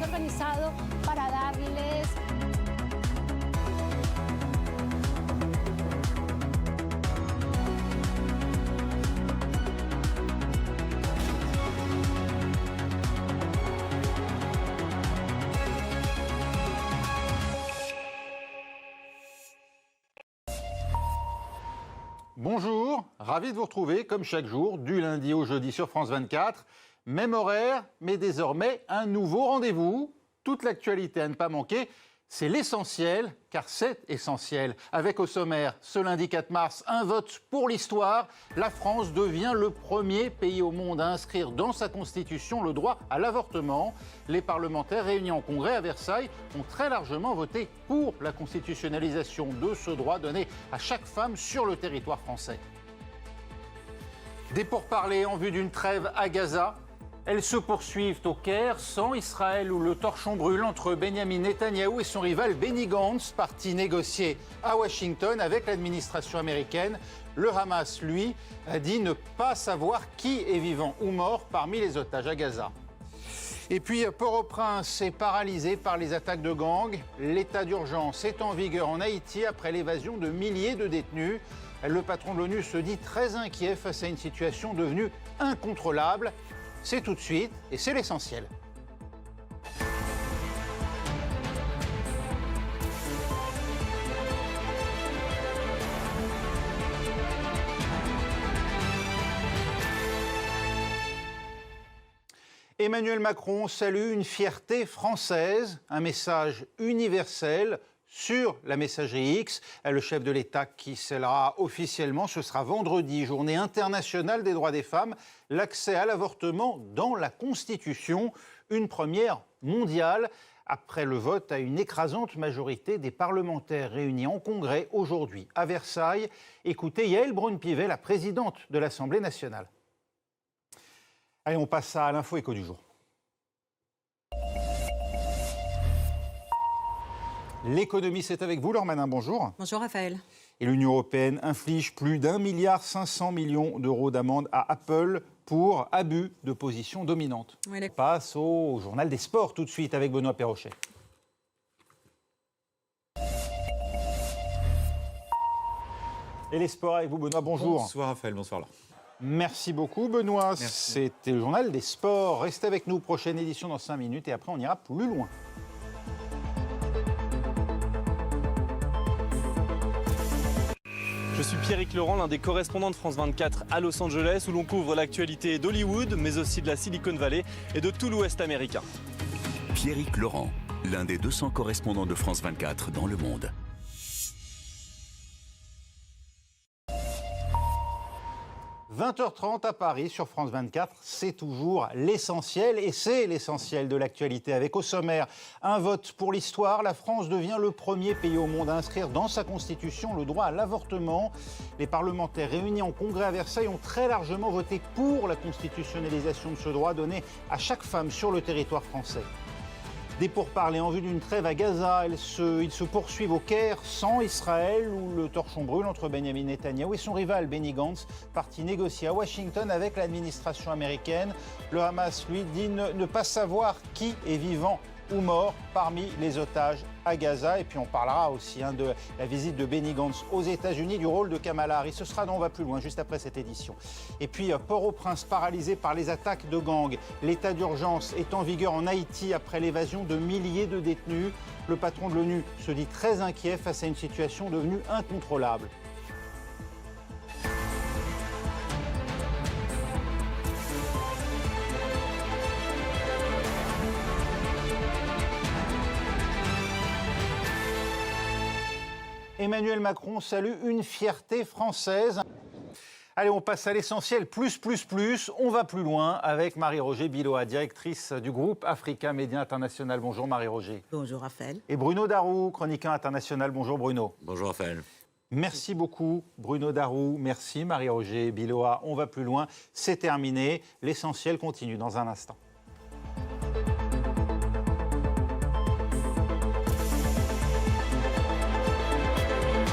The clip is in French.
organizado para darles... Bonjour, ravi de vous retrouver comme chaque jour, du lundi au jeudi sur France 24. Même horaire, mais désormais un nouveau rendez-vous. Toute l'actualité à ne pas manquer, c'est l'essentiel, car c'est essentiel. Avec au sommaire, ce lundi 4 mars, un vote pour l'histoire. La France devient le premier pays au monde à inscrire dans sa constitution le droit à l'avortement. Les parlementaires réunis en congrès à Versailles ont très largement voté pour la constitutionnalisation de ce droit donné à chaque femme sur le territoire français. Des pourparlers en vue d'une trêve à Gaza. Elles se poursuivent au Caire, sans Israël où le torchon brûle entre Benyamin Netanyahou et son rival Benny Gantz, parti négocier à Washington avec l'administration américaine. Le Hamas, lui, a dit ne pas savoir qui est vivant ou mort parmi les otages à Gaza. Et puis Port-au-Prince est paralysé par les attaques de gangs. L'état d'urgence est en vigueur en Haïti après l'évasion de milliers de détenus. Le patron de l'ONU se dit très inquiet face à une situation devenue incontrôlable. C'est tout de suite et c'est l'essentiel. Emmanuel Macron salue une fierté française, un message universel sur la messagerie X. Le chef de l'État qui scellera officiellement, ce sera vendredi, journée internationale des droits des femmes, l'accès à l'avortement dans la Constitution, une première mondiale. Après le vote à une écrasante majorité des parlementaires réunis en congrès aujourd'hui à Versailles. Écoutez Yaël Braun-Pivet, la présidente de l'Assemblée nationale. Allez, on passe à l'info éco du jour. L'économie, c'est avec vous, Laure Manin, bonjour. Bonjour Raphaël. Et l'Union européenne inflige plus d'1,5 milliard d'euros d'amende à Apple pour abus de position dominante. Oui, on passe au journal des sports tout de suite avec Benoît Perrochet. Et les sports avec vous, Benoît, bonjour. Bonsoir Raphaël, bonsoir Laure. Merci beaucoup Benoît, Merci. C'était le journal des sports. Restez avec nous, prochaine édition dans 5 minutes et après on ira plus loin. Je suis Pierrick Laurent, l'un des correspondants de France 24 à Los Angeles, où l'on couvre l'actualité d'Hollywood, mais aussi de la Silicon Valley et de tout l'Ouest américain. Pierrick Laurent, l'un des 200 correspondants de France 24 dans le monde. « 20h30 à Paris sur France 24, c'est toujours l'essentiel et c'est l'essentiel de l'actualité. Avec au sommaire un vote pour l'histoire, la France devient le premier pays au monde à inscrire dans sa constitution le droit à l'avortement. Les parlementaires réunis en congrès à Versailles ont très largement voté pour la constitutionnalisation de ce droit donné à chaque femme sur le territoire français. Des pourparlers en vue d'une trêve à Gaza, ils se poursuivent au Caire, sans Israël, où le torchon brûle entre Benyamin Netanyahou et son rival Benny Gantz, parti négocier à Washington avec l'administration américaine. Le Hamas, lui, dit ne pas savoir qui est vivant ou mort parmi les otages à Gaza. Et puis on parlera aussi de la visite de Benny Gantz aux États-Unis, du rôle de Kamala Harris. Ce sera dans On va plus loin, juste après cette édition. Et puis Port-au-Prince paralysé par les attaques de gangs. L'état d'urgence est en vigueur en Haïti après l'évasion de milliers de détenus. Le patron de l'ONU se dit très inquiet face à une situation devenue incontrôlable. Emmanuel Macron salue une fierté française. Allez, on passe à l'essentiel. Plus. On va plus loin avec Marie-Roger Biloa, directrice du groupe Africa Média International. Bonjour Marie-Roger. Bonjour Raphaël. Et Bruno Darou, chroniqueur international. Bonjour Bruno. Bonjour Raphaël. Merci beaucoup Bruno Darou. Merci Marie-Roger Biloa. On va plus loin. C'est terminé. L'essentiel continue dans un instant.